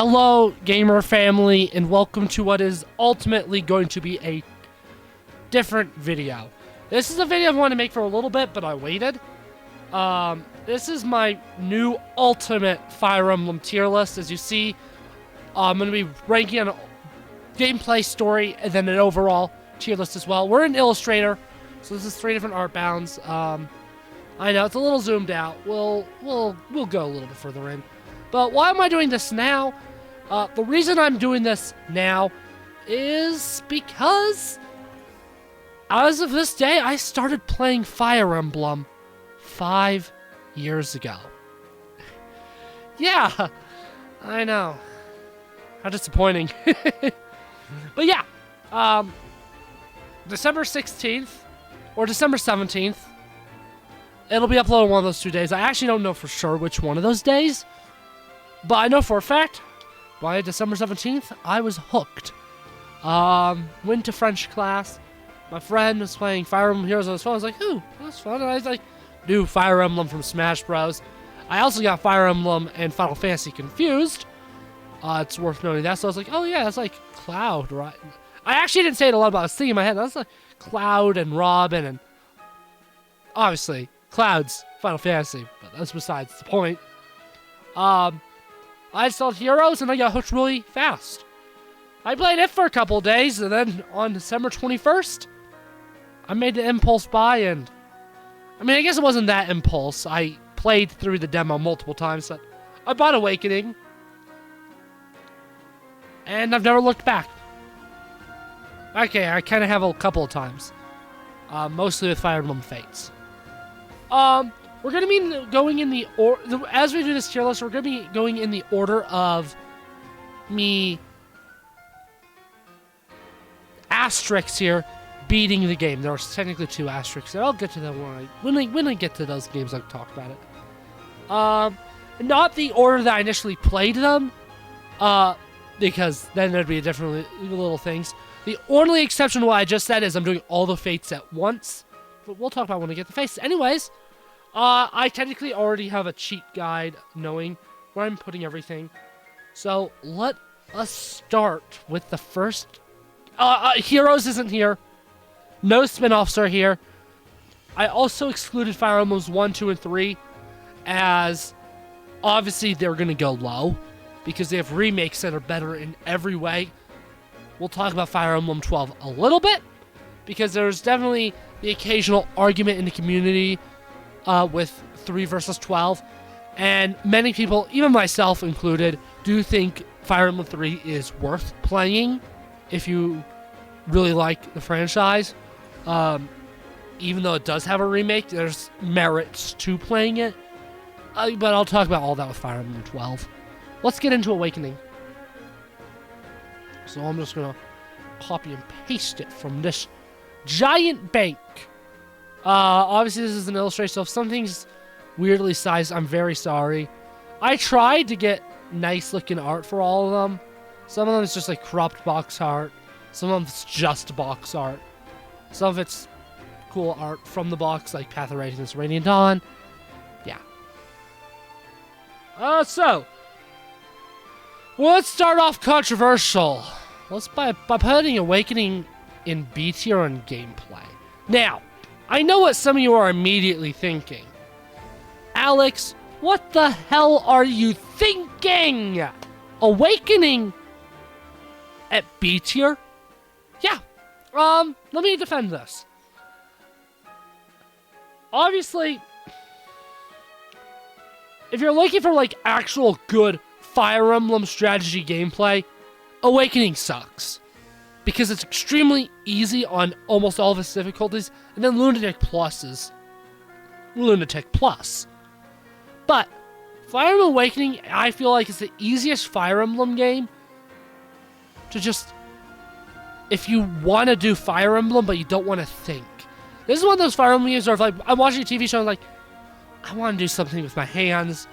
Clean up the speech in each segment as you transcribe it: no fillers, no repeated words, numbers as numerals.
Hello, gamer family, and welcome to what is ultimately going to be a different video. This is a video I wanted to make for a little bit, but I waited. This is my new ultimate Fire Emblem tier list. As you see, I'm going to be ranking on gameplay, story, and then an overall tier list as well. We're in Illustrator, so this is 3 different art bounds. I know it's a little zoomed out. We'll go a little bit further in. But why am I doing this now? The reason I'm doing this now is because as of this day, I started playing Fire Emblem 5 years ago. Yeah, I know. How disappointing. But yeah, December 16th or December 17th, it'll be uploaded one of those 2 days. I actually don't know for sure which one of those days, but I know for a fact, by December 17th, I was hooked. Went to French class. My friend was playing Fire Emblem Heroes on his phone. I was like, ooh, that's fun. And I was like, new Fire Emblem from Smash Bros. I also got Fire Emblem and Final Fantasy confused. It's worth noting that. So I was like, oh yeah, that's like Cloud, right? I actually didn't say it a lot, but I was thinking in my head, that's like Cloud and Robin and obviously Cloud's Final Fantasy, but that's besides the point. I installed Heroes and I got hooked really fast. I played it for a couple of days, and then on December 21st, I made the impulse buy, and I mean, I guess it wasn't that impulse. I played through the demo multiple times, but I bought Awakening, and I've never looked back. Okay, I kind of have a couple of times, mostly with Fire Emblem Fates. We're going to be going in the as we do this tier list, we're going to be going in the order of me asterisks here beating the game. There's technically 2 asterisks there. I'll get to that when I get to those games. I'll talk about it. Not the order that I initially played them, because then there'd be a different little things. The only exception to what I just said is I'm doing all the Fates at once, but we'll talk about when I get the Fates. Anyways, I technically already have a cheat guide knowing where I'm putting everything. So let us start with the first. Heroes isn't here. No spin-offs are here. I also excluded Fire Emblems 1, 2, and 3, as obviously they're going to go low because they have remakes that are better in every way. We'll talk about Fire Emblem 12 a little bit because there's definitely the occasional argument in the community with 3 versus 12, and many people, even myself included, do think Fire Emblem 3 is worth playing if you really like the franchise. Even though it does have a remake, there's merits to playing it. But I'll talk about all that with Fire Emblem 12. Let's get into Awakening. So I'm just going to copy and paste it from this giant bank. Obviously this is an illustration, so if something's weirdly sized, I'm very sorry. I tried to get nice looking art for all of them. Some of them is just like cropped box art. Some of it's just box art. Some of it's cool art from the box, like Path of Radiance, Radiant Dawn. Yeah. So let's start off controversial. Let's by putting Awakening in B tier on gameplay. Now, I know what some of you are immediately thinking. Alex, what the hell are you thinking? Awakening at B tier? Yeah. Let me defend this. Obviously, if you're looking for like actual good Fire Emblem strategy gameplay, Awakening sucks. Because it's extremely easy on almost all of its difficulties, and then Lunatic Plus is Lunatic Plus. But Fire Emblem Awakening, I feel like, is the easiest Fire Emblem game to just, if you want to do Fire Emblem, but you don't want to think. This is one of those Fire Emblem games where if, like, I'm watching a TV show and I'm like, I want to do something with my hands.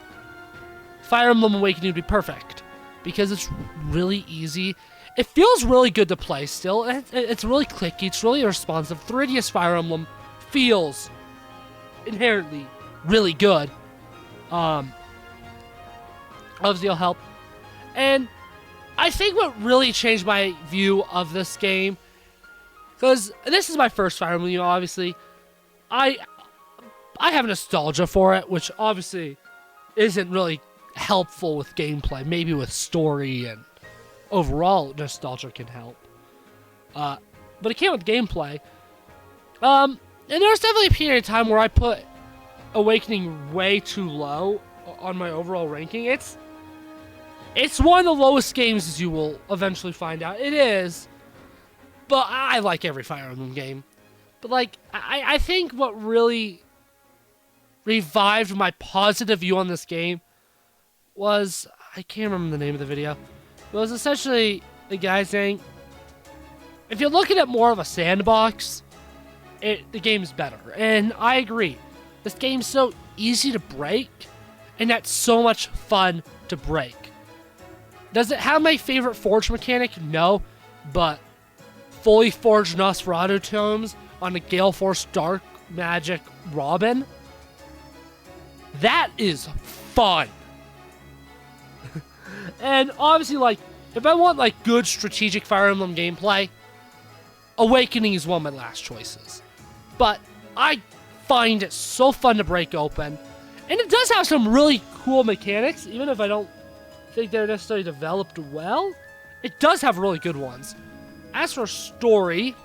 Fire Emblem Awakening would be perfect. Because it's really easy. It feels really good to play still. It's really clicky. It's really responsive. 3DS Fire Emblem feels inherently really good. Obviously, it'll help. And I think what really changed my view of this game, because this is my first Fire Emblem, obviously, I have nostalgia for it, which obviously isn't really helpful with gameplay. Maybe with story and overall nostalgia can help. But it came with gameplay. And there was definitely a period of time where I put Awakening way too low on my overall ranking. It's one of the lowest games, as you will eventually find out. It is. But I like every Fire Emblem game. But, like, I think what really revived my positive view on this game was, I can't remember the name of the video. It was essentially the guy saying, if you're looking at more of a sandbox, the game's better. And I agree. This game's so easy to break, and that's so much fun to break. Does it have my favorite forge mechanic? No, but fully forged Nosferatu tomes on a Gale Force Dark Magic Robin, that is fun. And obviously, like, if I want, like, good strategic Fire Emblem gameplay, Awakening is one of my last choices. But I find it so fun to break open. And it does have some really cool mechanics, even if I don't think they're necessarily developed well. It does have really good ones. As for story,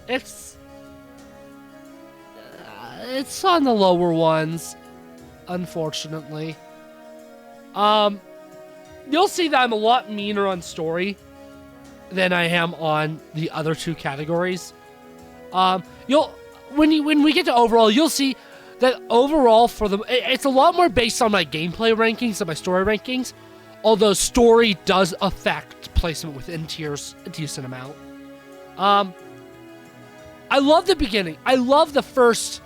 it's on the lower ones, unfortunately. You'll see that I'm a lot meaner on story than I am on the other two categories. When we get to overall, you'll see that overall it's a lot more based on my gameplay rankings than my story rankings. Although story does affect placement within tiers a decent amount. I love the beginning. I love the first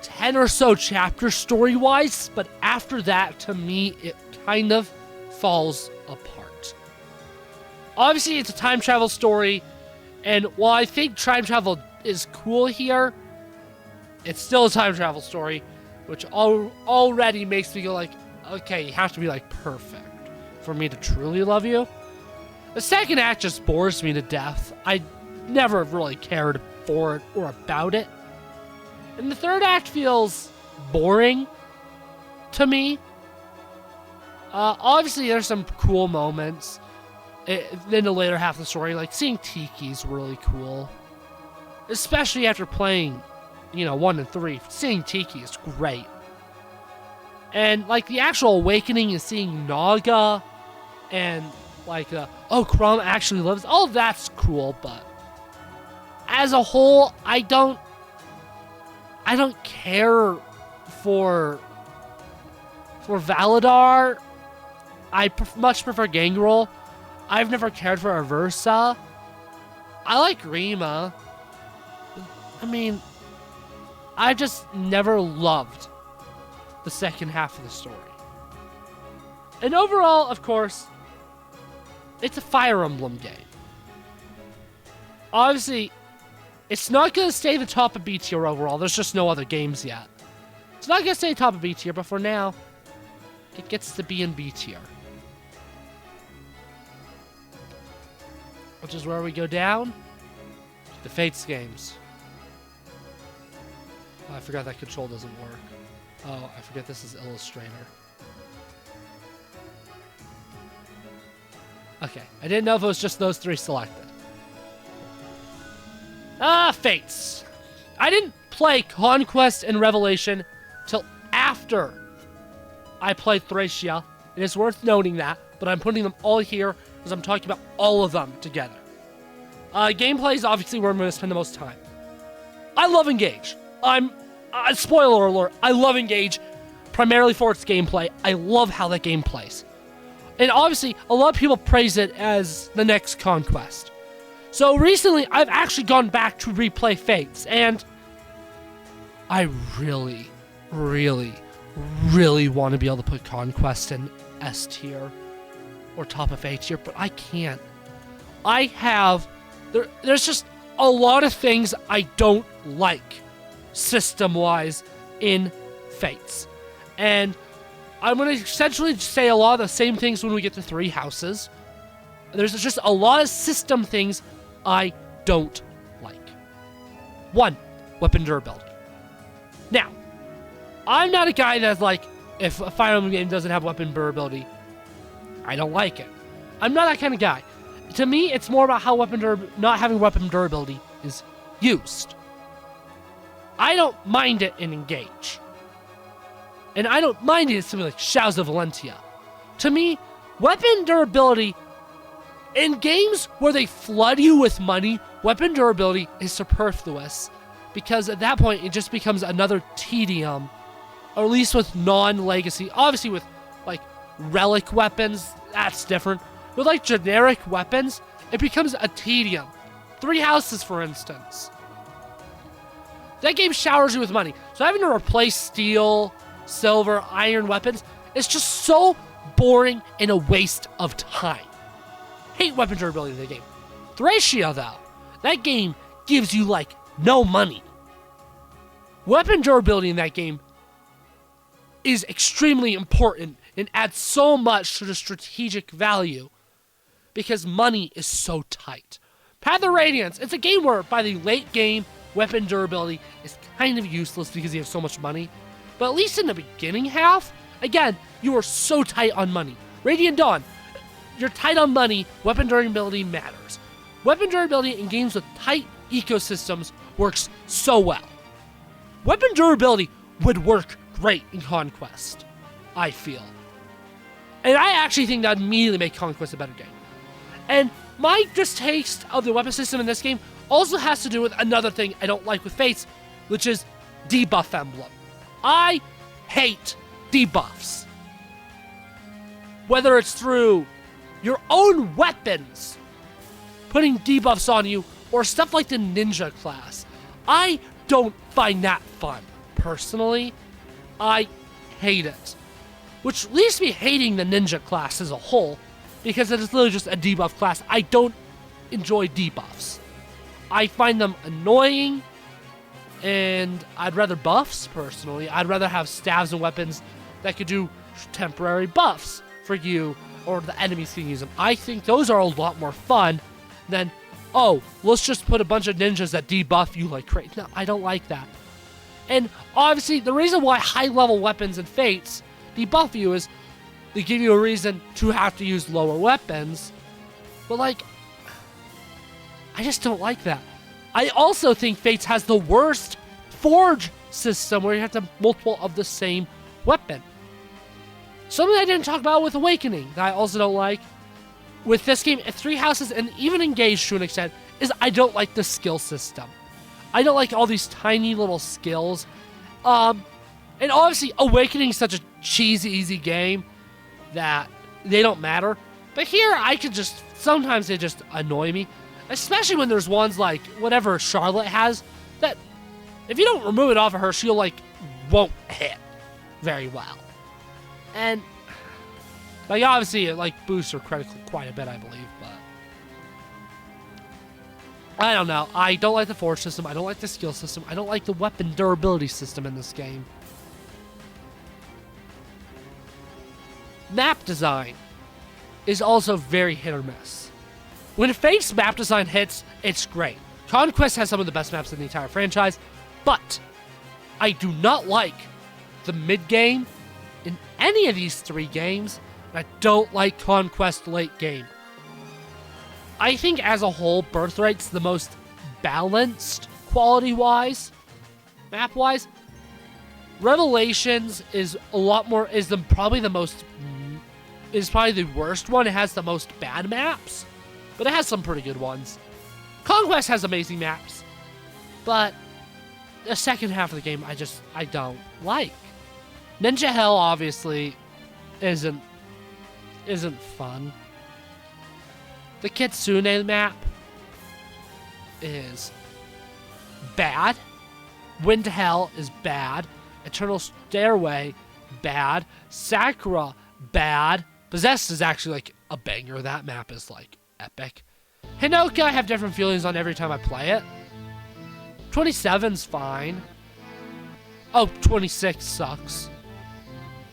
10 or so chapters story-wise, but after that, to me, it kind of falls apart. Obviously, it's a time travel story, and while I think time travel is cool here, it's still a time travel story, which already makes me go like, okay, you have to be like perfect for me to truly love you. The second act just bores me to death. I never really cared for it or about it. And the third act feels boring to me. Obviously, there's some cool moments in the later half of the story, like seeing Tiki's really cool. Especially after playing, 1 and 3. Seeing Tiki is great. And, like, the actual awakening and seeing Naga and, like, Chrom actually lives, all of that's cool, but as a whole, I don't care for Valadar. I much prefer Gangrel. I've never cared for Aversa. I like Rima. I mean, I just never loved the second half of the story. And overall, of course, it's a Fire Emblem game. Obviously, it's not going to stay the top of B tier overall. There's just no other games yet. It's not going to stay top of B tier, but for now, it gets to be in B tier. Which is where we go down. The Fates games. Oh, I forgot that control doesn't work. Oh, I forget this is Illustrator. Okay, I didn't know if it was just those three selected. Fates. I didn't play Conquest and Revelation till after I played Thracia. It is worth noting that, but I'm putting them all here because I'm talking about all of them together. Gameplay is obviously where I'm going to spend the most time. I love Engage. Spoiler alert, I love Engage primarily for its gameplay. I love how that game plays. And obviously, a lot of people praise it as the next Conquest. So recently, I've actually gone back to replay Fates, and I really, really, really want to be able to put Conquest in S tier or top of A tier, but I can't. There's just a lot of things I don't like system-wise in Fates. And I'm going to essentially say a lot of the same things when we get to 3 houses. There's just a lot of system things I don't like. 1, weapon durability. Now, I'm not a guy that's like, if a Fire Emblem game doesn't have weapon durability, I don't like it. I'm not that kind of guy. To me, it's more about how not having weapon durability is used. I don't mind it in Engage. And I don't mind it in something like Shadows of Valentia. To me, weapon durability, in games where they flood you with money, weapon durability is superfluous. Because at that point, it just becomes another tedium. Or at least with non-legacy. Obviously with, like, relic weapons, that's different. With, like, generic weapons, it becomes a tedium. 3 houses, for instance. That game showers you with money. So having to replace steel, silver, iron weapons is just so boring and a waste of time. Hate weapon durability in the game. Thracia, though, that game gives you, like, no money. Weapon durability in that game is extremely important and adds so much to the strategic value because money is so tight. Path of Radiance, it's a game where by the late game, weapon durability is kind of useless because you have so much money. But at least in the beginning half, again, you are so tight on money. Radiant Dawn, you're tight on money, weapon durability matters. Weapon durability in games with tight ecosystems works so well. Weapon durability would work great in Conquest, I feel. And I actually think that would immediately make Conquest a better game. And my distaste of the weapon system in this game also has to do with another thing I don't like with Fates, which is debuff emblem. I hate debuffs. Whether it's through your own weapons putting debuffs on you or stuff like the ninja class. I don't find that fun, personally. I hate it. Which leaves me hating the ninja class as a whole, because it is literally just a debuff class. I don't enjoy debuffs. I find them annoying, and I'd rather buffs, personally. I'd rather have staves and weapons that could do temporary buffs for you, or the enemies can use them. I think those are a lot more fun than, oh, let's just put a bunch of ninjas that debuff you like crazy. No, I don't like that. And obviously, the reason why high-level weapons and Fates debuff you is they give you a reason to have to use lower weapons. But, like, I just don't like that. I also think Fates has the worst forge system where you have to have multiple of the same weapon. Something I didn't talk about with Awakening that I also don't like with this game at 3 houses and even Engaged to an extent is I don't like the skill system. I don't like all these tiny little skills. And obviously Awakening is such a cheesy, easy game that they don't matter. But here I could just, sometimes they just annoy me. Especially when there's ones like whatever Charlotte has that if you don't remove it off of her, she'll like won't hit very well. And like obviously it like boosts her critical quite a bit, I believe, but I don't know. I don't like the forge system. I don't like the skill system. I don't like the weapon durability system in this game. Map design is also very hit or miss. When Fate's map design hits, it's great. Conquest has some of the best maps in the entire franchise, but I do not like the mid-game in any of these 3 games, and I don't like Conquest late game. I think as a whole, Birthright's the most balanced quality-wise, map-wise. Revelations is a lot more, is probably the worst one. It has the most bad maps, but it has some pretty good ones. Conquest has amazing maps, but the second half of the game I don't like. Ninja Hell obviously isn't fun. The Kitsune map is bad. Wind to Hell is bad. Eternal Stairway, bad. Sakura, bad. Possessed is actually like a banger. That map is like epic. Hinoka, I have different feelings on every time I play it. 27's fine. Oh, 26 sucks.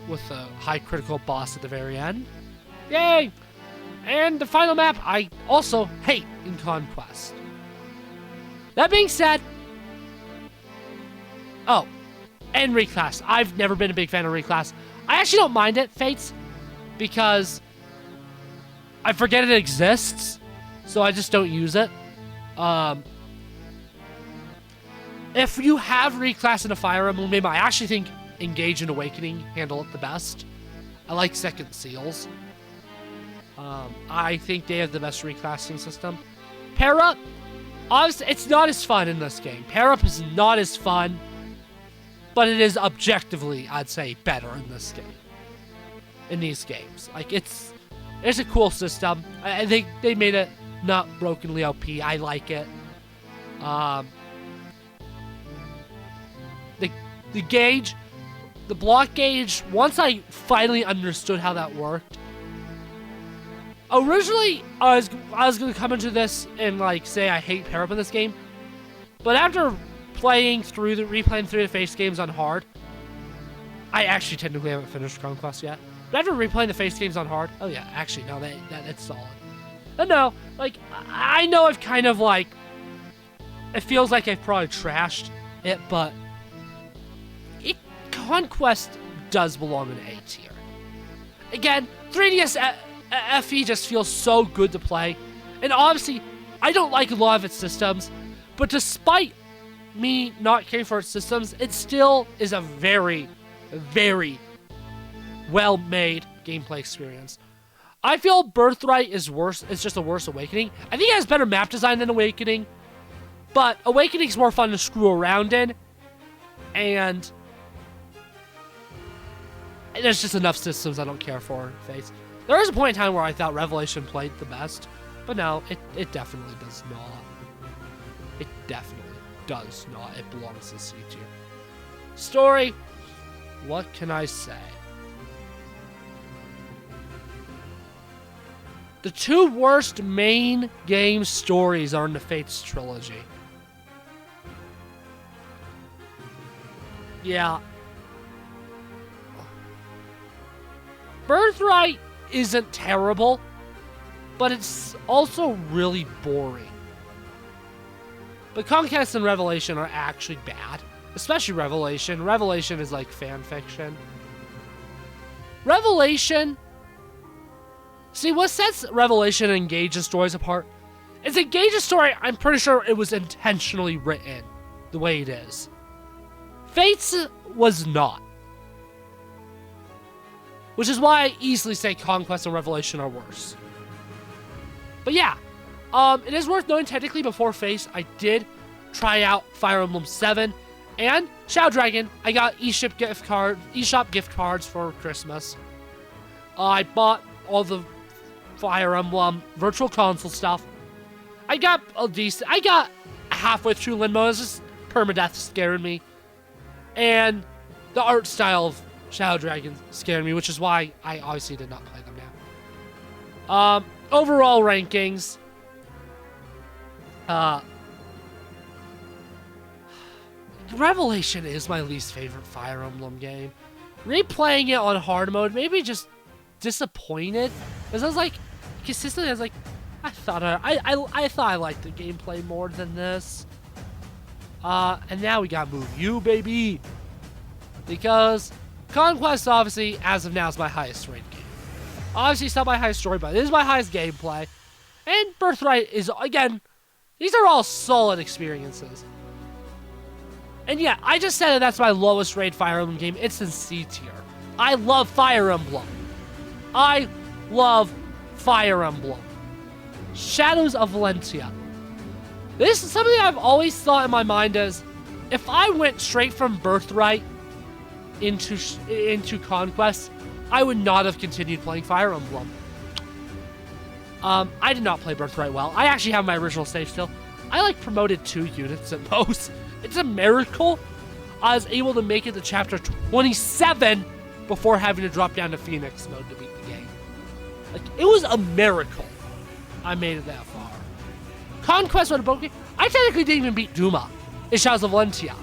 with a high critical boss at the very end. Yay! And the final map I also hate in Conquest. That being said, oh, and Reclass. I've never been a big fan of Reclass. I actually don't mind it, Fates, because I forget it exists, so I just don't use it. If you have Reclass in a Fire Emblem game, I actually think Engage and Awakening handle it the best. I like Second Seals. I think they have the best reclassing system. Pair Up, obviously, it's not as fun in this game. Pair Up is not as fun, but it is objectively, I'd say, better in this game. In these games. Like, it's a cool system. I think they made it not brokenly OP. I like it. The gauge, the block gauge, once I finally understood how that worked. Originally, I was going to come into this and, like, say I hate pair up in this game. But after replaying through the face games on hard, I actually technically haven't finished Conquest yet. But after replaying the face games on hard, oh yeah, actually, no, that's solid. But no, like, I know I've kind of, like, it feels like I've probably trashed it, but Conquest does belong in A tier. Again, 3DS FE just feels so good to play. And obviously, I don't like a lot of its systems, but despite me not caring for its systems, it still is a very, very well-made gameplay experience. I feel Birthright is worse. It's just a worse Awakening. I think it has better map design than Awakening, but Awakening's more fun to screw around in, and there's just enough systems I don't care for. Face. There was a point in time where I thought Revelation played the best, but no, it definitely does not. It definitely does not. It belongs to C tier. Story, what can I say? The two worst main game stories are in the Fates trilogy. Yeah. Birthright isn't terrible, but it's also really boring. But Conquest and Revelation are actually bad. Especially Revelation. Revelation is like fan fiction. Revelation... See, what sets Revelation and Engage's stories apart is Engage's story, I'm pretty sure it was intentionally written the way it is. Fates was not. Which is why I easily say Conquest and Revelation are worse. But yeah, it is worth knowing technically before Face, I did try out Fire Emblem 7 and Shadow Dragon. I got eShop gift cards for Christmas. I bought all the Fire Emblem Virtual Console stuff. I got halfway through Linmo. It's just permadeath scared me. And the art style of Shadow Dragon scared me, which is why I obviously did not play them now. Overall rankings. Revelation is my least favorite Fire Emblem game. Replaying it on hard mode made me just disappointed, because I was like, consistently, I was like, I thought I liked the gameplay more than this. And now we gotta move you, baby, because Conquest, obviously, as of now, is my highest rated game. Obviously, it's not my highest story, but it is my highest gameplay. And Birthright is, again, these are all solid experiences. And yeah, I just said that that's my lowest rated Fire Emblem game. It's in C tier. I love Fire Emblem. I love Fire Emblem. Shadows of Valentia. This is something I've always thought in my mind as, if I went straight from Birthright into Conquest, I would not have continued playing Fire Emblem. I did not play Birthright well. I actually have my original save still. I like promoted 2 units at most. It's a miracle I was able to make it to chapter 27 before having to drop down to Phoenix mode to beat the game. Like, it was a miracle I made it that far. Conquest on a broken. I technically didn't even beat Duma in Shadows of Valentia.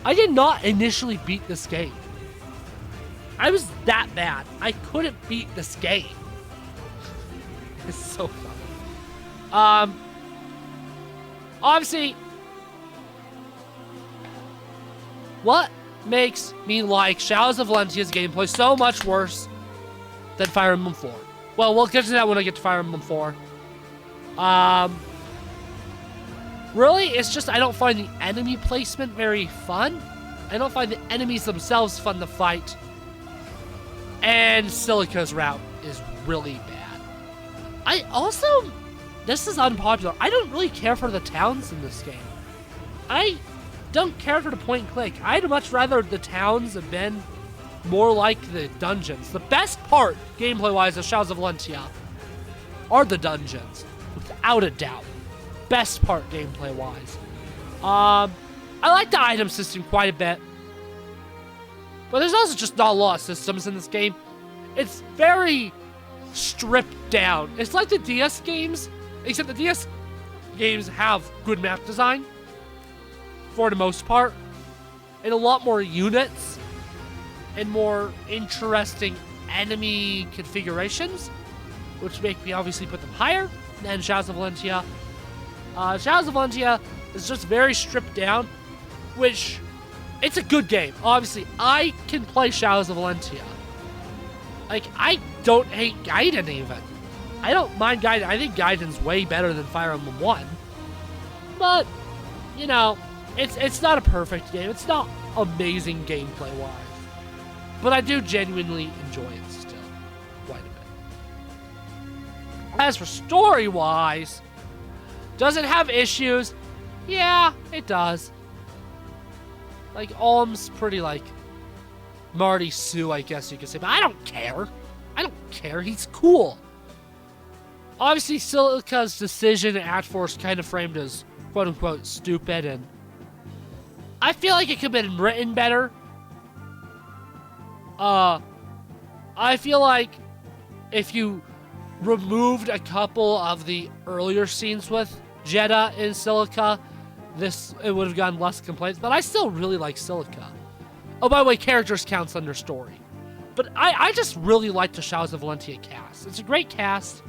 I did not initially beat this game. I was that bad. I couldn't beat this game. It's so funny. Obviously, what makes me like Shadows of Valentia's gameplay so much worse than Fire Emblem 4? Well, we'll get to that when I get to Fire Emblem 4. Really, it's just I don't find the enemy placement very fun. I don't find the enemies themselves fun to fight. And Silica's route is really bad. I also, this is unpopular, I don't really care for the towns in this game. I don't care for the point and click. I'd much rather the towns have been more like the dungeons. The best part, gameplay-wise, of Shadows of Valentia are the dungeons, without a doubt. Best part, gameplay-wise. I like the item system quite a bit, but there's also just not a lot of systems in this game. It's very stripped down. It's like the DS games, except the DS games have good map design, for the most part, and a lot more units, and more interesting enemy configurations, which make me obviously put them higher than Shadows of Valentia. Shadows of Valentia is just very stripped down, which, it's a good game. Obviously, I can play Shadows of Valentia. Like, I don't hate Gaiden even. I don't mind Gaiden. I think Gaiden's way better than Fire Emblem 1. But, you know, it's not a perfect game. It's not amazing gameplay-wise. But I do genuinely enjoy it still quite a bit. As for story-wise, does it have issues? Yeah, it does. Like, Alm's pretty, like, Marty Sue, I guess you could say. But I don't care. I don't care. He's cool. Obviously, Silica's decision at first kind of framed as quote-unquote stupid, and I feel like it could have been written better. I feel like if you removed a couple of the earlier scenes with Jeddah and Silica, it would have gotten less complaints, but I still really like Silica. Oh, by the way, characters counts under story. But I just really like the Shadows of Valentia cast. It's a great cast.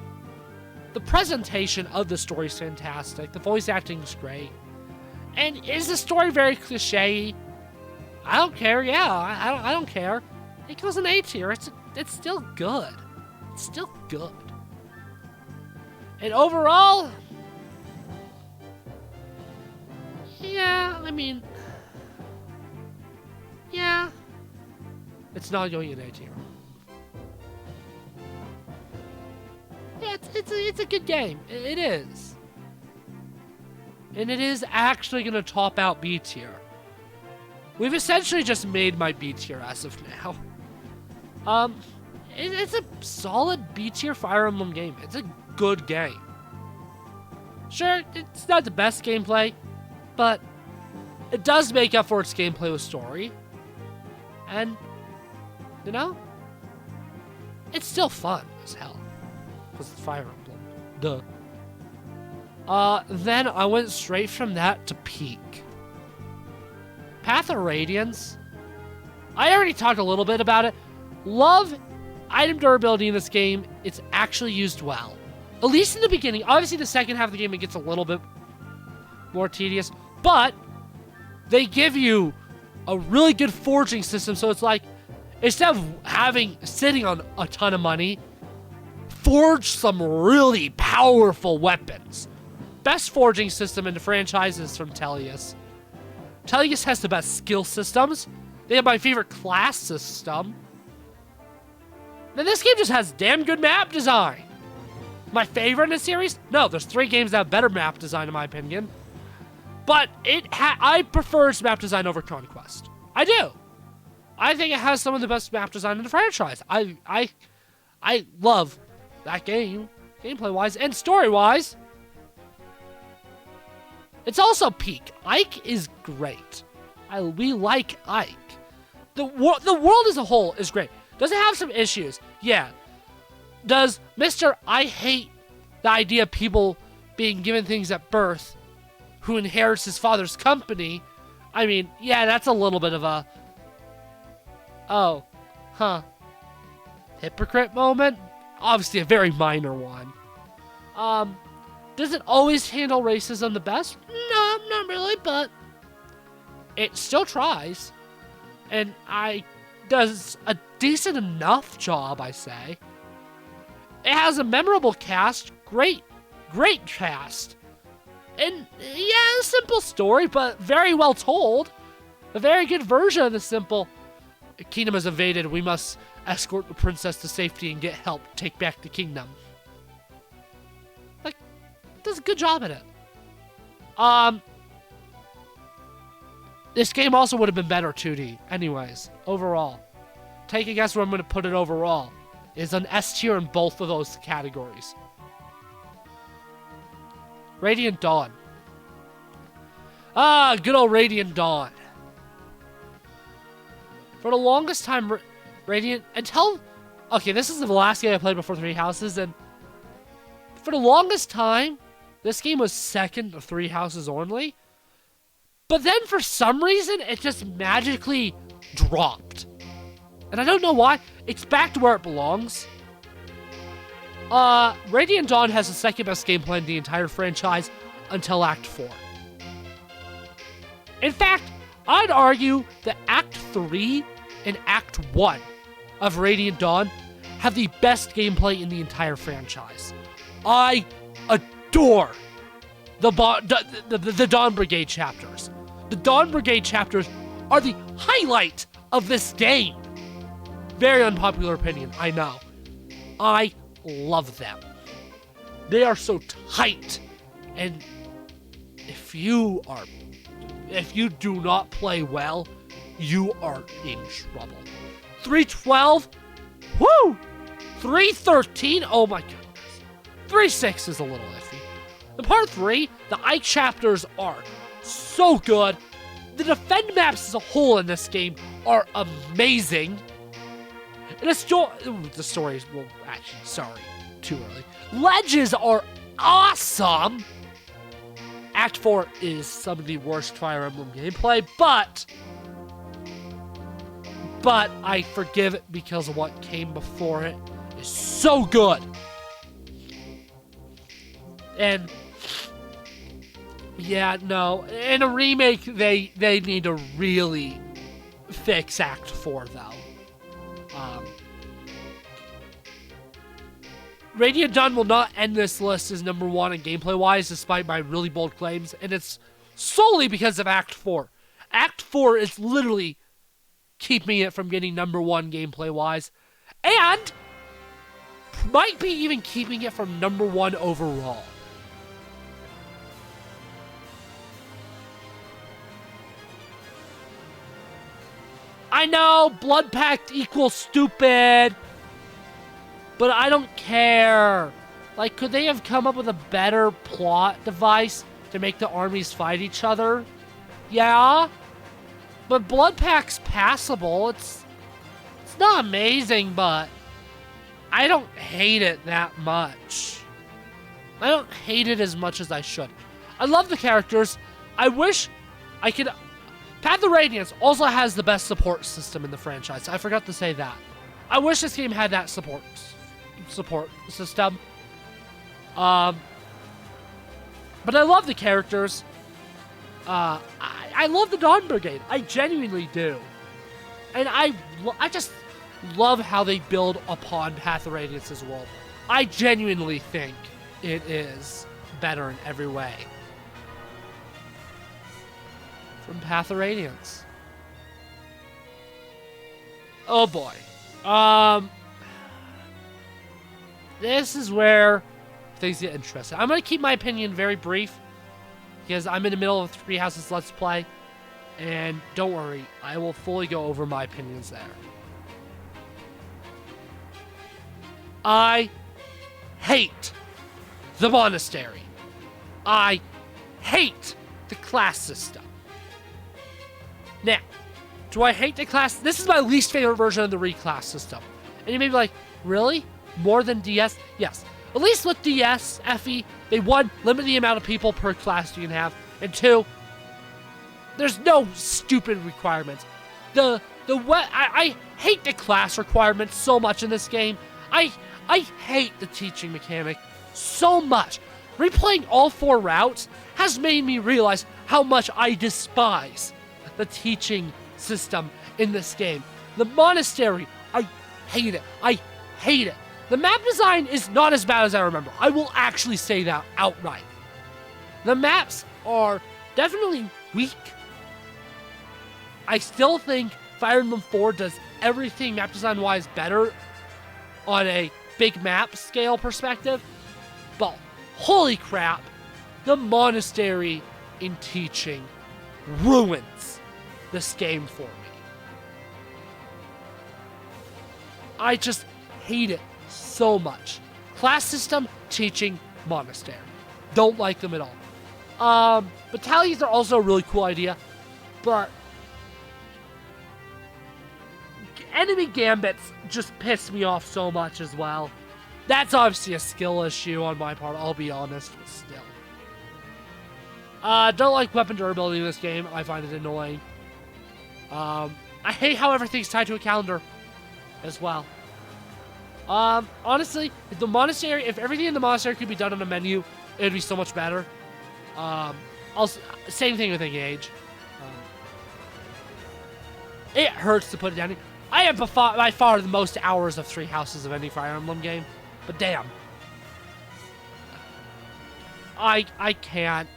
The presentation of the story is fantastic. The voice acting is great. And is the story very cliche? I don't care. Yeah, I don't care. It goes an A tier. It's still good. It's still good. And overall, yeah, I mean, yeah, it's not going in A tier. Yeah, it's a good game. It is. And it is actually going to top out B tier. We've essentially just made my B tier as of now. It's a solid B tier Fire Emblem game. It's a good game. Sure, it's not the best gameplay, but it does make up for its gameplay with story. And, you know, it's still fun as hell. Because it's Fire Emblem. Duh. Then I went straight from that to Peak. Path of Radiance. I already talked a little bit about it. Love item durability in this game. It's actually used well. At least in the beginning. Obviously, the second half of the game, it gets a little bit more tedious. But they give you a really good forging system. So it's like, instead of sitting on a ton of money, forge some really powerful weapons. Best forging system in the franchise is from Tellius. Tellius has the best skill systems. They have my favorite class system. Then this game just has damn good map design. My favorite in the series? No, there's 3 games that have better map design in my opinion. But I prefer its map design over Conquest. I do. I think it has some of the best map design in the franchise. I love that game, gameplay-wise and story-wise. It's also Peak. Ike is great. We like Ike. The world as a whole is great. Does it have some issues? Yeah. Does Mr. I hate the idea of people being given things at birth who inherits his father's company? I mean, yeah, that's a little bit of a... Oh. Huh. Hypocrite moment? Obviously a very minor one. Does it always handle racism the best? No, not really, but it still tries. And does a decent enough job, I say. It has a memorable cast, great cast. And yeah, a simple story, but very well told. A very good version of the simple kingdom is invaded, we must escort the princess to safety and get help take back the kingdom. Like, does a good job at it. This game also would have been better 2D. Anyways, overall. Take a guess where I'm going to put it overall. It's an S tier in both of those categories. Radiant Dawn. Ah, good old Radiant Dawn. For the longest time, Radiant, until... Okay, this is the last game I played before Three Houses, and for the longest time, this game was second to Three Houses only. But then, for some reason, it just magically dropped. And I don't know why. It's back to where it belongs. Radiant Dawn has the second best gameplay in the entire franchise until Act 4. In fact, I'd argue that Act 3 and Act 1 of Radiant Dawn have the best gameplay in the entire franchise. I adore the Dawn Brigade chapters. The Dawn Brigade chapters are the highlight of this game. Very unpopular opinion, I know. I love them. They are so tight. And if you do not play well, you are in trouble. 312? Woo! 313? Oh my goodness. 3.6 is a little iffy. In part 3, the Ike chapters are so good. The defend maps as a whole in this game are amazing. And the stories, well, actually, sorry, too early. Ledges are awesome. Act 4 is some of the worst Fire Emblem gameplay, but I forgive it because of what came before it. It's so good. And yeah, no, in a remake, they need to really fix Act 4, though. Radiant Dawn will not end this list as number 1 in gameplay-wise, despite my really bold claims, and it's solely because of Act 4. Act 4 is literally keeping it from getting number 1 gameplay-wise, and might be even keeping it from number 1 overall. I know, Blood Pact equals stupid, but I don't care. Like, could they have come up with a better plot device to make the armies fight each other? Yeah, but Blood Pact's passable. It's not amazing, but I don't hate it that much. I don't hate it as much as I should. I love the characters. I wish I could... Path of Radiance also has the best support system in the franchise. I forgot to say that. I wish this game had that support system. But I love the characters. I love the Dawn Brigade. I genuinely do. And I just love how they build upon Path of Radiance's world. I genuinely think it is better in every way. From Path of Radiance. Oh boy. This is where things get interesting. I'm going to keep my opinion very brief because I'm in the middle of Three Houses Let's Play, and don't worry, I will fully go over my opinions there. I hate the monastery. I hate the class system. Now, do I hate the class? This is my least favorite version of the reclass system. And you may be like, really? More than DS? Yes. At least with DS, FE, they, 1, limit the amount of people per class you can have, and 2, there's no stupid requirements. I hate the class requirements so much in this game. I hate the teaching mechanic so much. Replaying all 4 routes has made me realize how much I despise the teaching system in this game. The monastery, I hate it. I hate it. The map design is not as bad as I remember. I will actually say that outright. The maps are definitely weak. I still think Fire Emblem 4 does everything map design-wise better on a big map scale perspective. But holy crap, the monastery in teaching ruins this game for me. I just hate it so much. Class system, teaching, monastery. Don't like them at all. Battalions are also a really cool idea, but enemy gambits just piss me off so much as well. That's obviously a skill issue on my part, I'll be honest, but still. Don't like weapon durability in this game. I find it annoying. I hate how everything's tied to a calendar as well. Honestly, if everything in the monastery could be done on a menu, it would be so much better. Also, same thing with Engage. It hurts to put it down. I have by far the most hours of 3 houses of any Fire Emblem game, but damn. I can't.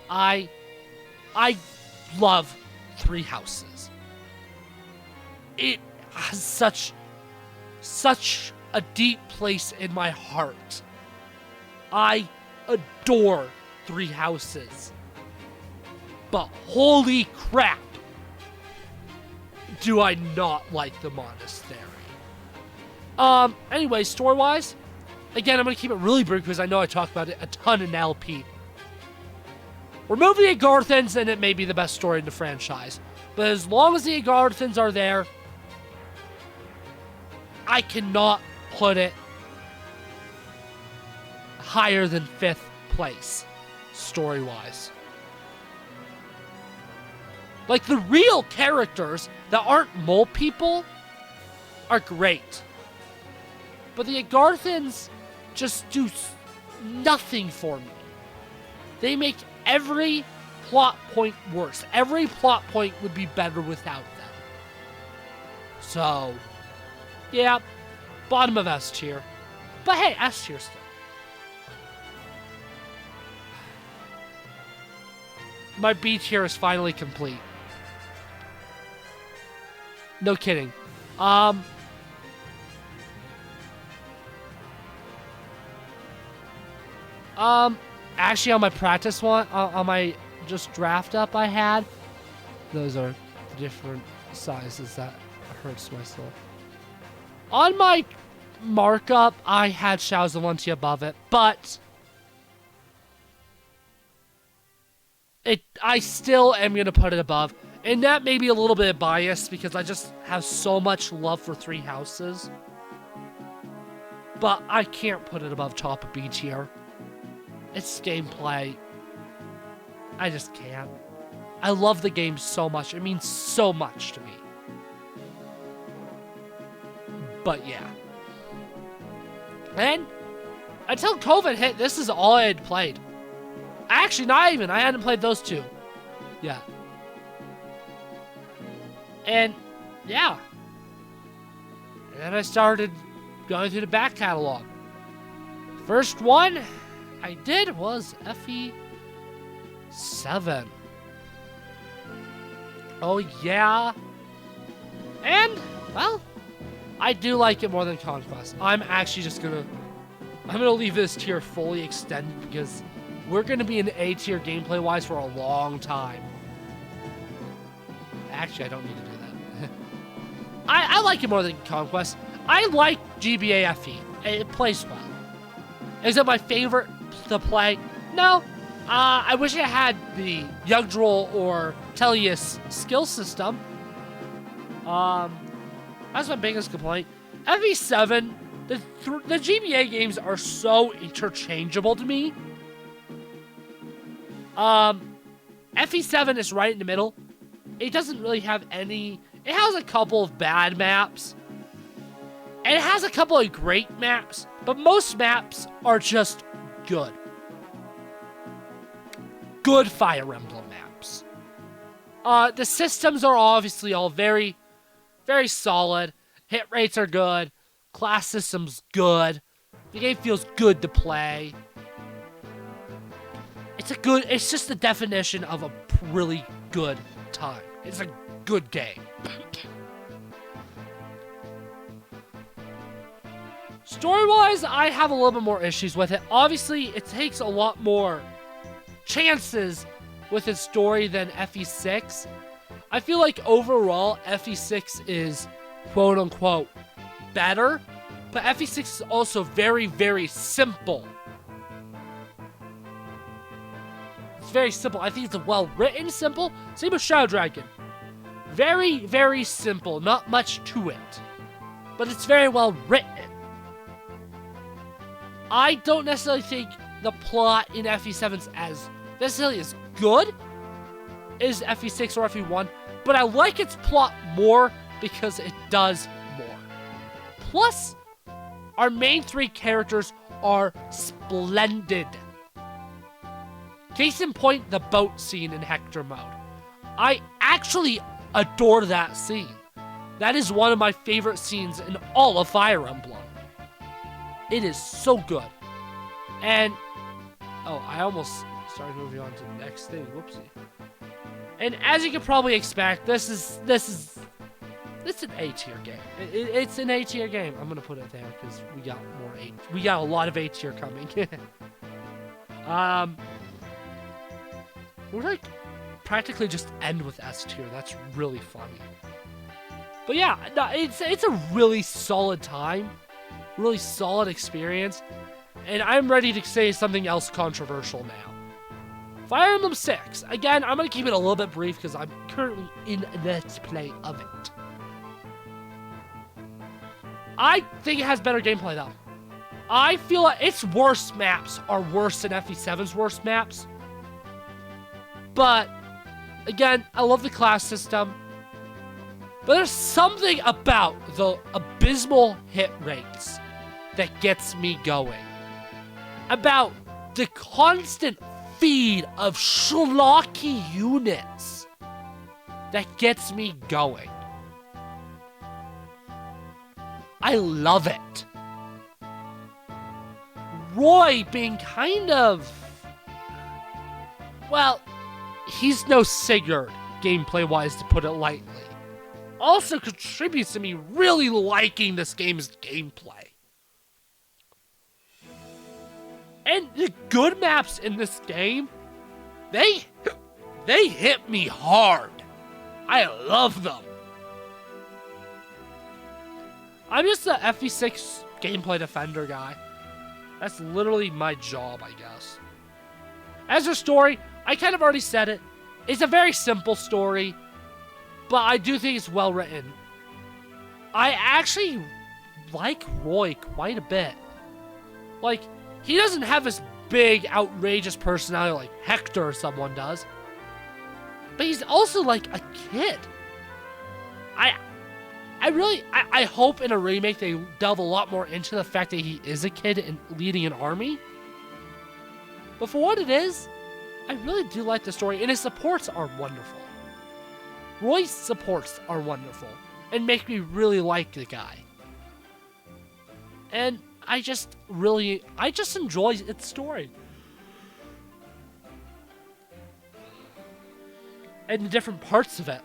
I love 3 houses. It has such a deep place in my heart. I adore 3 houses. But holy crap, do I not like the monastery. Anyway, story-wise, again, I'm going to keep it really brief because I know I talked about it a ton in LP. Remove the Agarthans and it may be the best story in the franchise. But as long as the Agarthans are there, I cannot put it higher than 5th place, story-wise. Like, the real characters that aren't mole people are great. But the Agarthans just do nothing for me. They make every plot point worse. Every plot point would be better without them. So, yeah, bottom of S tier. But hey, S tier still. My B tier is finally complete. No kidding. Actually, on my practice one, on my just draft up I had, those are different sizes. That hurts my soul. On my markup, I had Shadows of Valentia above it, but I still am going to put it above. And that may be a little bit biased because I just have so much love for 3 houses. But I can't put it above top of B tier. It's gameplay. I just can't. I love the game so much. It means so much to me. But yeah. And until COVID hit, this is all I had played. Actually, not even. I hadn't played those 2 yet. And yeah. And then I started going through the back catalog. First one I did was FE7. Oh yeah. And, well, I do like it more than Conquest. I'm actually just gonna leave this tier fully extended because we're gonna be in A tier gameplay wise for a long time. Actually, I don't need to do that. I like it more than Conquest. I like GBA FE. It plays well. Is it my favorite to play? No. I wish it had the Yggdrasil or Tellius skill system. That's my biggest complaint. FE7, the GBA games are so interchangeable to me. FE7 is right in the middle. It doesn't really have any It has a couple of bad maps. And it has a couple of great maps. But most maps are just good. Good Fire Emblem maps. The systems are obviously all very, very solid. Hit rates are good. Class system's good. The game feels good to play. It's just the definition of a really good time. It's a good game. Story-wise, I have a little bit more issues with it. Obviously, it takes a lot more chances with its story than FE6. I feel like overall, FE6 is quote-unquote better, but FE6 is also very, very simple. It's very simple. I think it's a well-written simple. Same with Shadow Dragon. Very, very simple. Not much to it. But it's very well written. I don't necessarily think the plot in FE7's as necessarily as good as FE6 or FE1, but I like its plot more because it does more. Plus, our main three characters are splendid. Case in point, the boat scene in Hector mode. I actually adore that scene. That is one of my favorite scenes in all of Fire Emblem. It is so good. And, oh, I almost started moving on to the next thing. Whoopsie. And as you can probably expect, this is an A-tier game. It's an A-tier game. I'm gonna put it there because we got a lot of A-tier coming. We're like practically just end with S-tier. That's really funny. But yeah, no, it's a really solid time, really solid experience, and I'm ready to say something else controversial now. Fire Emblem 6. Again, I'm going to keep it a little bit brief because I'm currently in Let's Play of it. I think it has better gameplay though. I feel like its worst maps are worse than FE7's worst maps. But, again, I love the class system. But there's something about the abysmal hit rates that gets me going. About the constant feed of schlocky units that gets me going. I love it. Roy being kind of... well, he's no Sigurd, gameplay-wise, to put it lightly. Also contributes to me really liking this game's gameplay. And the good maps in this game, they hit me hard. I love them. I'm just a FE6 gameplay defender guy. That's literally my job, I guess. As for story, I kind of already said it. It's a very simple story, but I do think it's well written. I actually like Roy quite a bit. Like, he doesn't have this big, outrageous personality like Hector or someone does. But he's also like a kid. I hope in a remake they delve a lot more into the fact that he is a kid and leading an army. But for what it is, I really do like the story, and his supports are wonderful. Roy's supports are wonderful, and make me really like the guy. And I just enjoy its story. And the different parts of it.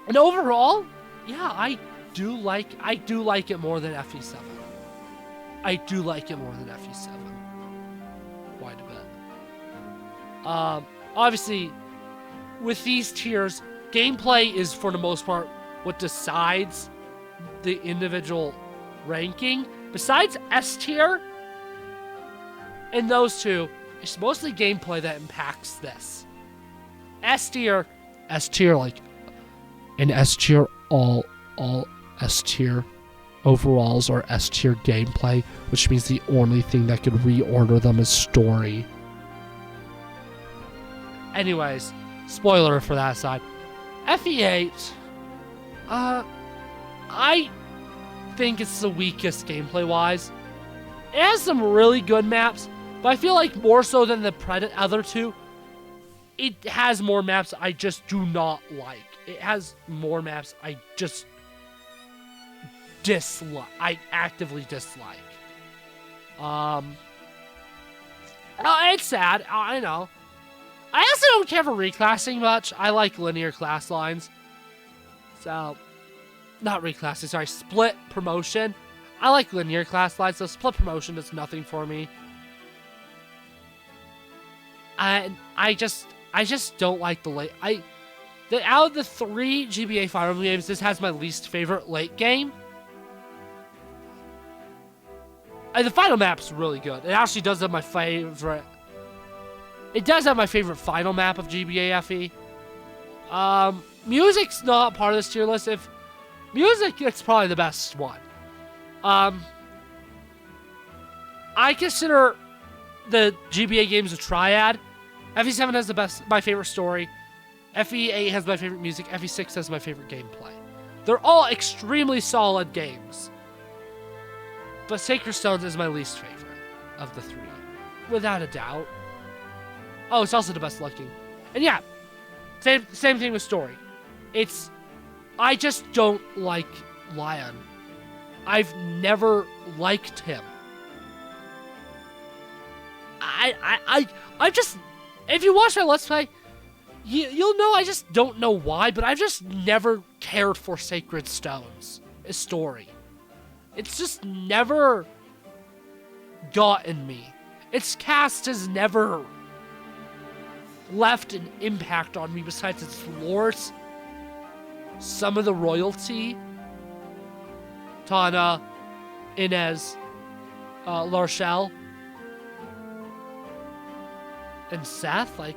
And overall, yeah, I do like it more than FE7. I do like it more than FE7. Quite a bit. Obviously, with these tiers, gameplay is, for the most part, what decides the individual ranking. Besides S tier and those two, it's mostly gameplay that impacts this. S tier, like an S tier, all S tier overalls are S tier gameplay, which means the only thing that could reorder them is story. Anyways, spoiler for that side. FE8, I think it's the weakest gameplay-wise. It has some really good maps, but I feel like more so than the other two, it has more maps I just do not like. It has more maps I just dislike. I actively dislike. It's sad. I know. I also don't care for reclassing much. I like linear class lines. So, not reclassing, sorry, split promotion. I like linear class lines, so split promotion is nothing for me. And I just don't like the late. Out of the 3 GBA Fire Emblem games, this has my least favorite late game. The final map's really good. It actually does have my favorite. It does have my favorite final map of GBA FE. Music's not part of this tier list. If music, it's probably the best one. I consider the GBA games a triad. FE7 has my favorite story. FE8 has my favorite music. FE6 has my favorite gameplay. They're all extremely solid games. But Sacred Stones is my least favorite of the 3. Without a doubt. Oh, it's also the best looking. And yeah, same thing with story. I just don't like Lion. I've never liked him. I just, if you watch my Let's Play, you'll know I just don't know why, but I've just never cared for Sacred Stones, his story. It's just never gotten me. Its cast has never left an impact on me besides its lores. Some of the royalty. Tana, Inez, Larshel, and Seth. Like,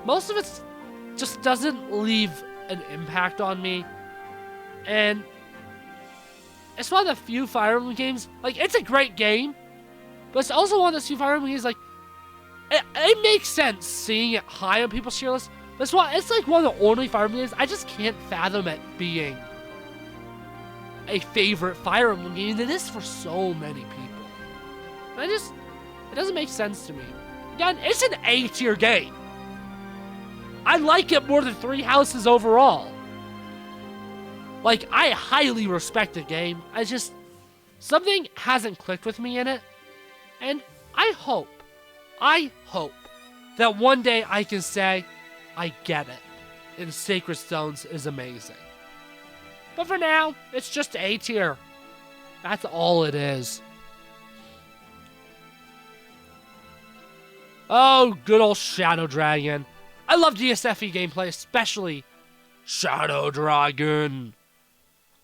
most of it just doesn't leave an impact on me. And it's one of the few Fire Emblem games, like, it's a great game, but it's also one of those few Fire Emblem games, like, it makes sense seeing it high on people's tier list, but it's like one of the only Fire Emblem games I just can't fathom it being a favorite Fire Emblem game, and it is for so many people. And it doesn't make sense to me. Again, it's an A tier game. I like it more than 3 Houses overall. Like, I highly respect the game. Something hasn't clicked with me in it. And I hope that one day I can say, I get it. And Sacred Stones is amazing. But for now, it's just A tier. That's all it is. Oh, good old Shadow Dragon. I love DSFE gameplay, especially Shadow Dragon.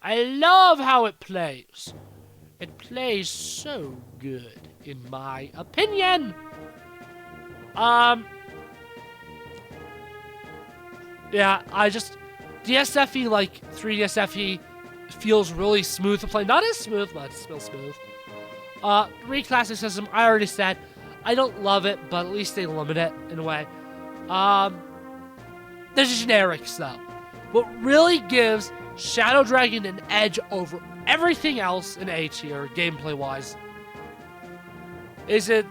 I love how it plays. It plays so good, in my opinion. Yeah, DSFE, like 3DSFE, feels really smooth to play. Not as smooth, but it's still smooth. Reclassing system, I already said, I don't love it, but at least they limit it in a way. There's generics though. What really gives Shadow Dragon an edge over everything else in A tier, gameplay-wise, is it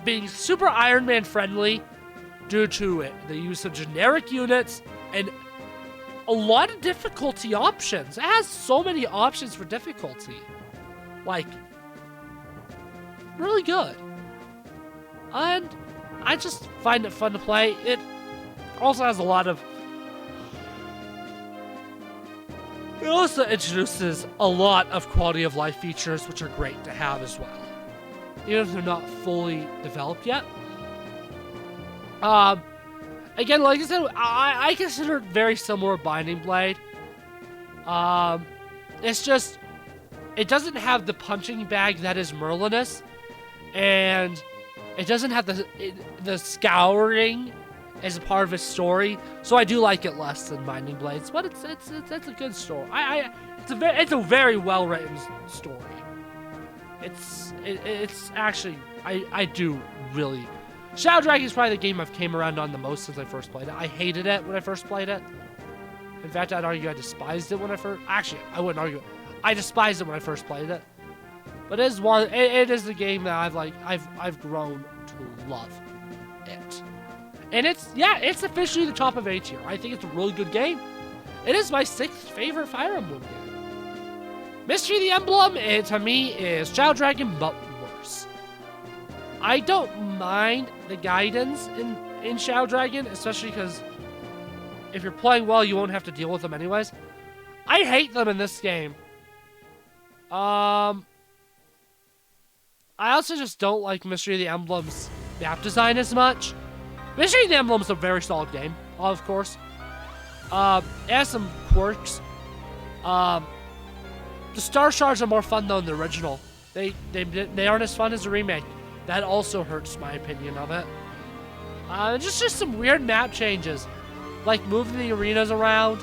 being super Iron Man friendly due to the use of generic units and a lot of difficulty options. It has so many options for difficulty. Like, really good. And I just find it fun to play. It also has a lot of... It also introduces a lot of quality of life features, which are great to have as well. Even if they're not fully developed yet. Again, like I said, I consider it very similar to Binding Blade. It's just, it doesn't have the punching bag that is Merlinus, and it doesn't have the scouring as a part of its story, so I do like it less than Binding Blades. But it's a good story. It's a very well written story. It's actually I do really. Shadow Dragon is probably the game I've came around on the most since I first played it. I hated it when I first played it. In fact, I'd argue I despised it when I first... Actually, I wouldn't argue it. I despised it when I first played it. But it is the game that I've grown to love it. And it's officially the top of A tier. I think it's a really good game. It is my 6th favorite Fire Emblem game. Mystery of the Emblem, to me, is Shadow Dragon, but worse. I don't mind the guidance in Shadow Dragon, especially because if you're playing well, you won't have to deal with them anyways. I hate them in this game. I also just don't like Mystery of the Emblem's map design as much. Mystery of the Emblem is a very solid game, of course. It has some quirks. The Star Shards are more fun though than the original. They aren't as fun as the remake. That also hurts my opinion of it. Just some weird map changes, like moving the arenas around.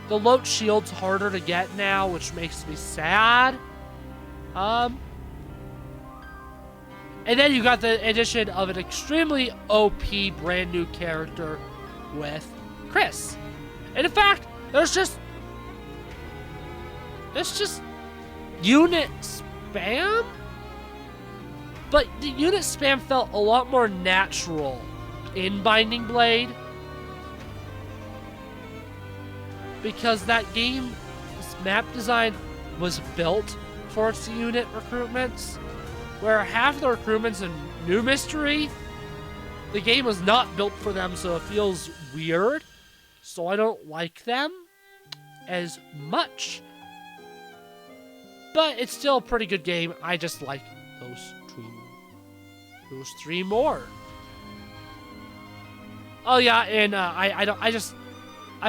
The Lote Shield's harder to get now, which makes me sad. And then you got the addition of an extremely OP brand new character with Chris. And in fact, it's just unit spam? But the unit spam felt a lot more natural in Binding Blade. Because that game's map design was built for its unit recruitments. Where half the recruitments in New Mystery, the game was not built for them, so it feels weird. So I don't like them as much. But it's still a pretty good game. I just like those three more. Oh yeah, and I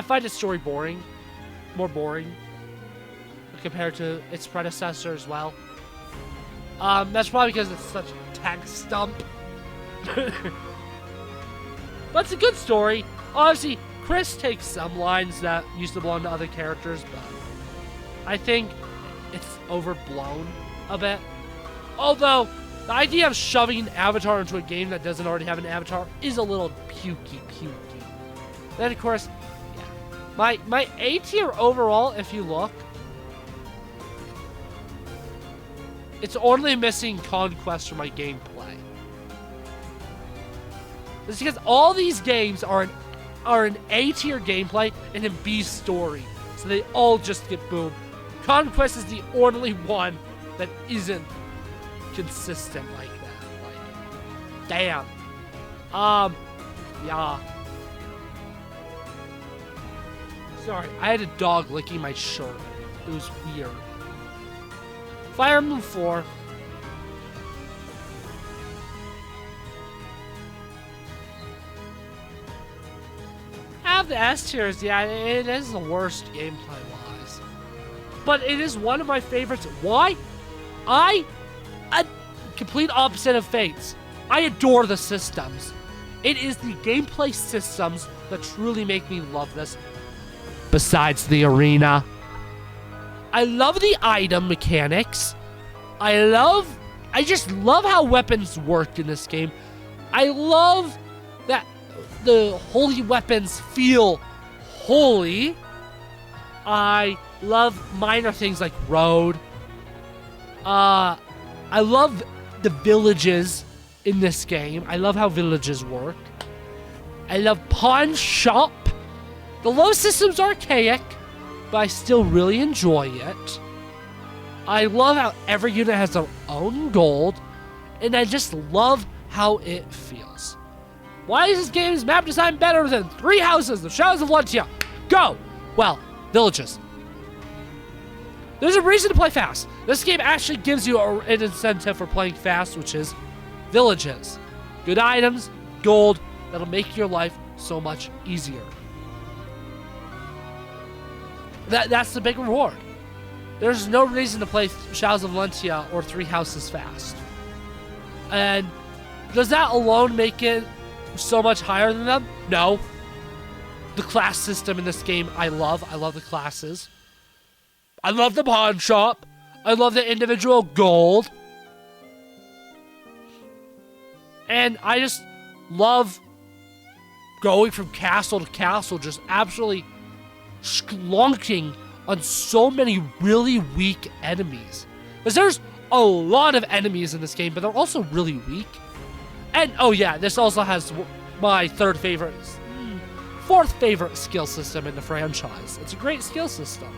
find its story more boring compared to its predecessor as well. That's probably because it's such a text dump. But it's a good story. Obviously, Chris takes some lines that used to belong to other characters, but I think it's overblown a bit. Although, the idea of shoving an avatar into a game that doesn't already have an avatar is a little pukey. Then, of course, yeah. My A tier overall, if you look, it's only missing Conquest from my gameplay. It's because all these games are an A tier gameplay and an B story. So they all just get boom. Conquest is the only one that isn't consistent like that. Like, damn. Yeah. Sorry, I had a dog licking my shirt. It was weird. Fire Emblem 4. Have the S tiers, yeah, it is the worst gameplay-wise. But it is one of my favorites. Why? A complete opposite of Fates. I adore the systems. It is the gameplay systems that truly make me love this. Besides the arena. I love the item mechanics. I just love how weapons work in this game. I love that the holy weapons feel holy. I love minor things like road. I love the villages in this game. I love how villages work. I love pawn shop. The low system's archaic, but I still really enjoy it. I love how every unit has their own gold, and I just love how it feels. Why is this game's map design better than 3 Houses, the Shadows of Valentia? Go! Well, villages. There's a reason to play fast. This game actually gives you an incentive for playing fast, which is villages. Good items, gold, that'll make your life so much easier. That's the big reward. There's no reason to play Shadows of Valentia or 3 Houses fast. And does that alone make it so much higher than them? No. The class system in this game, I love. I love the classes. I love the pawn shop. I love the individual gold. And I just love going from castle to castle, just absolutely sklonking on so many really weak enemies. Because there's a lot of enemies in this game, but they're also really weak. And, oh yeah, this also has my fourth favorite skill system in the franchise. It's a great skill system.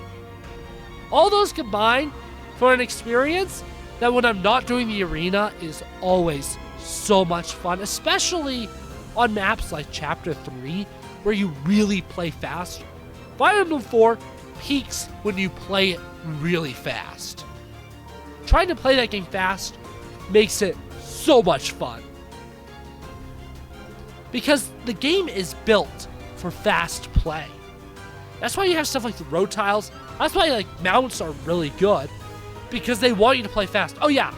All those combined for an experience that when I'm not doing the arena is always so much fun, especially on maps like Chapter 3, where you really play fast. Fire Emblem 4 peaks when you play it really fast. Trying to play that game fast makes it so much fun. Because the game is built for fast play. That's why you have stuff like the road tiles. That's why like mounts are really good. Because they want you to play fast. Oh yeah,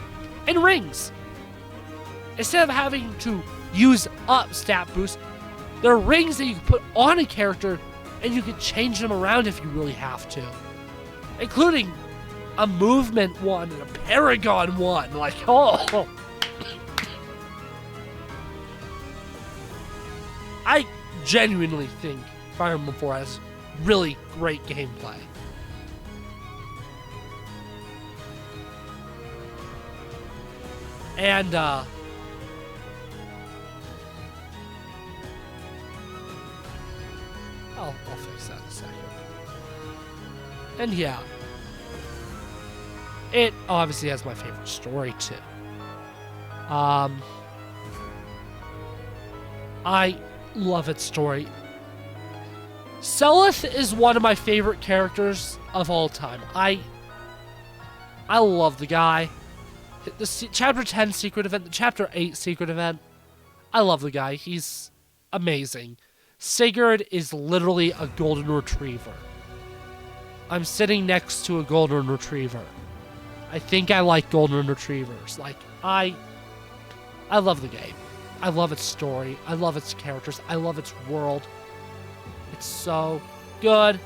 and rings. Instead of having to use up stat boost, there are rings that you can put on a character and you can change them around if you really have to. Including a movement one and a paragon one. Like, oh. I genuinely think Fire Emblem 4 has really great gameplay. And, I'll fix that in a second. And yeah, it obviously has my favorite story too. I love its story. Selith is one of my favorite characters of all time. I love the guy. The Chapter 10 secret event, the Chapter 8 secret event. I love the guy. He's amazing. Sigurd is literally a golden retriever. I'm sitting next to a golden retriever. I think I like golden retrievers. Like, I love the game. I love its story. I love its characters. I love its world. It's so good.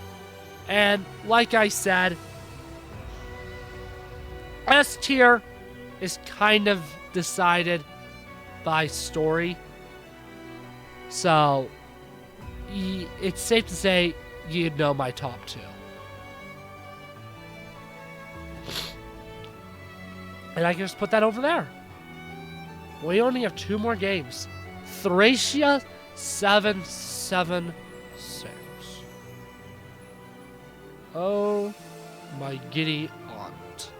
And like I said, S tier is kind of decided by story. So, it's safe to say you'd know my top two. And I can just put that over there. We only have two more games. Thracia 776. Oh my giddy aunt.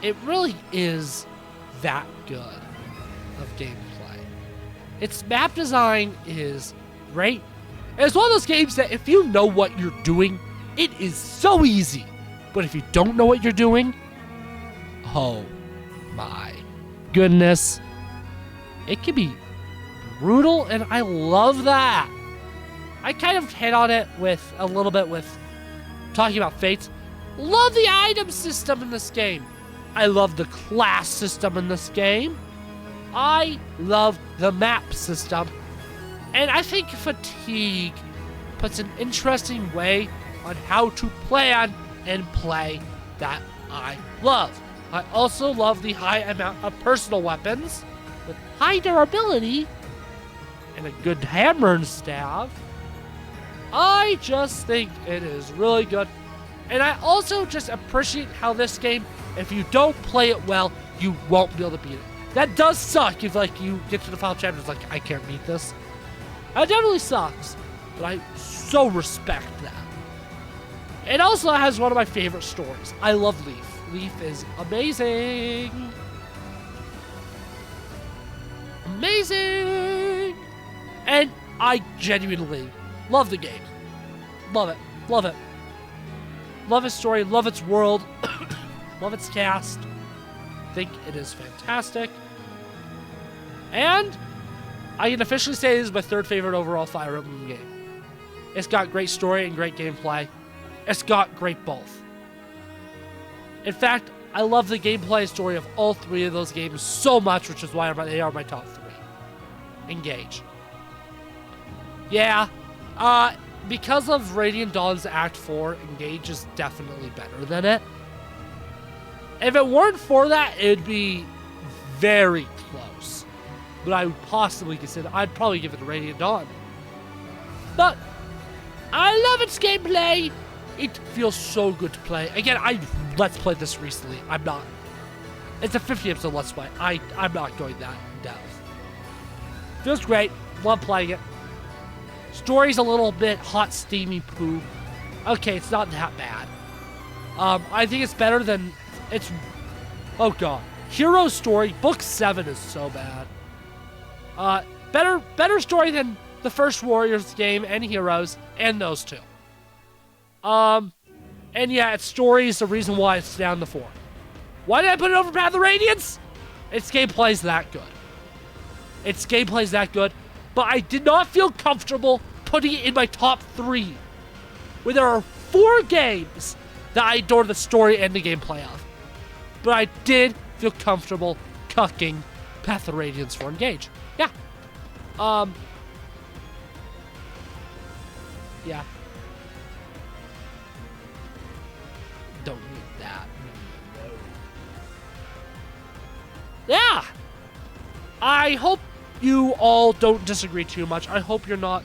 It really is that good of gameplay. Its map design is great. It's one of those games that if you know what you're doing, it is so easy. But if you don't know what you're doing, oh my goodness, it can be brutal, and I love that. I kind of hit on it with a little bit with talking about Fates. Love the item system in this game. I love the class system in this game. I love the map system. And I think Fatigue puts an interesting way on how to plan and play that I love. I also love the high amount of personal weapons with high durability and a good hammer and staff. I just think it is really good. And I also just appreciate how this game, if you don't play it well, you won't be able to beat it. That does suck if you get to the final chapter, it's like, I can't beat this. That definitely sucks, but I so respect that. It also has one of my favorite stories. I love Leaf. Leaf is amazing. Amazing! And I genuinely love the game. Love it. Love it. Love its story. Love its world. Love its cast. Think it is fantastic. And I can officially say this is my third favorite overall Fire Emblem game. It's got great story and great gameplay. It's got great both. In fact, I love the gameplay and story of all three of those games so much, which is why they are my top three. Engage. Yeah, because of Radiant Dawn's Act 4, Engage is definitely better than it. If it weren't for that, it'd be very close. but I would possibly consider. I'd probably give it a Radiant Dawn. But I love its gameplay. It feels so good to play. Again, I Let's Played this recently. I'm not. It's a 50 episode Let's Play. I'm not going that in depth. Feels great. Love playing it. Story's a little bit hot, steamy poo. Okay, it's not that bad. I think it's better than... Oh, God. Hero Story, Book 7 is so bad. Better story than the first Warriors game and Heroes, and those two. And yeah, its story is the reason why it's down to 4. Why did I put it over Path of Radiance? Its gameplay's that good. But I did not feel comfortable putting it in my top 3. When there are 4 games that I adore the story and the gameplay of. But I did feel comfortable cucking Path of Radiance for Engage. Yeah. Yeah. Don't need that. No. Yeah. I hope you all don't disagree too much. I hope you're not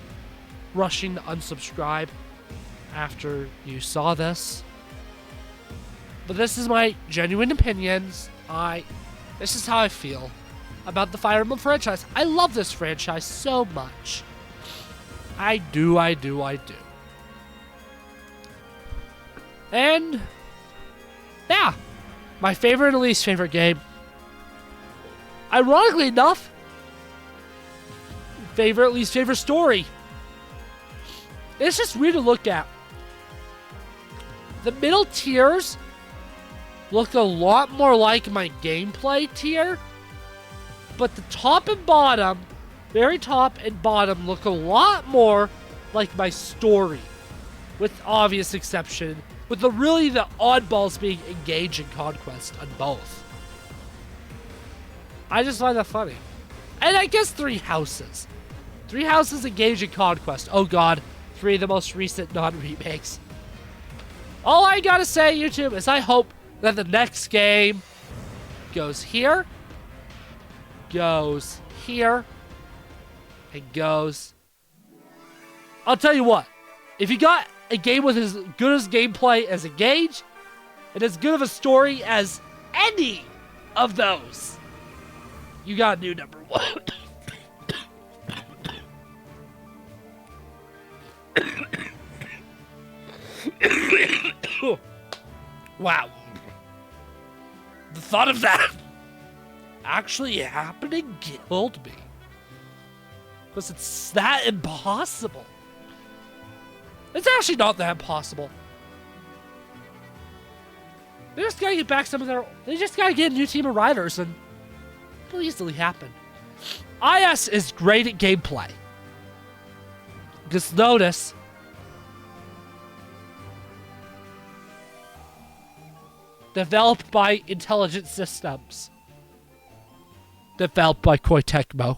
rushing to unsubscribe after you saw this. But this is my genuine opinions. This is how I feel about the Fire Emblem franchise. I love this franchise so much. I do. And yeah, my favorite and least favorite game. Ironically enough, least favorite story. It's just weird to look at. The middle tiers look a lot more like my gameplay tier, but the top and bottom, very top and bottom, look a lot more like my story, with obvious exception, with the oddballs being Engage and Conquest on both. I just find that funny. And I guess 3 houses. 3 houses, Engage, and Conquest. Oh god, 3 of the most recent non-remakes. All I gotta say, YouTube, is I hope that the next game goes here, goes here, and goes... I'll tell you what, if you got a game with as good as gameplay as Engage, and as good of a story as any of those, you got a new number 1. Wow. The thought of that actually happening killed me. Because it's that impossible. It's actually not that impossible. They just gotta get back some of their... They just gotta get a new team of riders, and it'll easily happen. IS is great at gameplay. Just notice... Developed by Intelligent Systems. Developed by Koei Tecmo.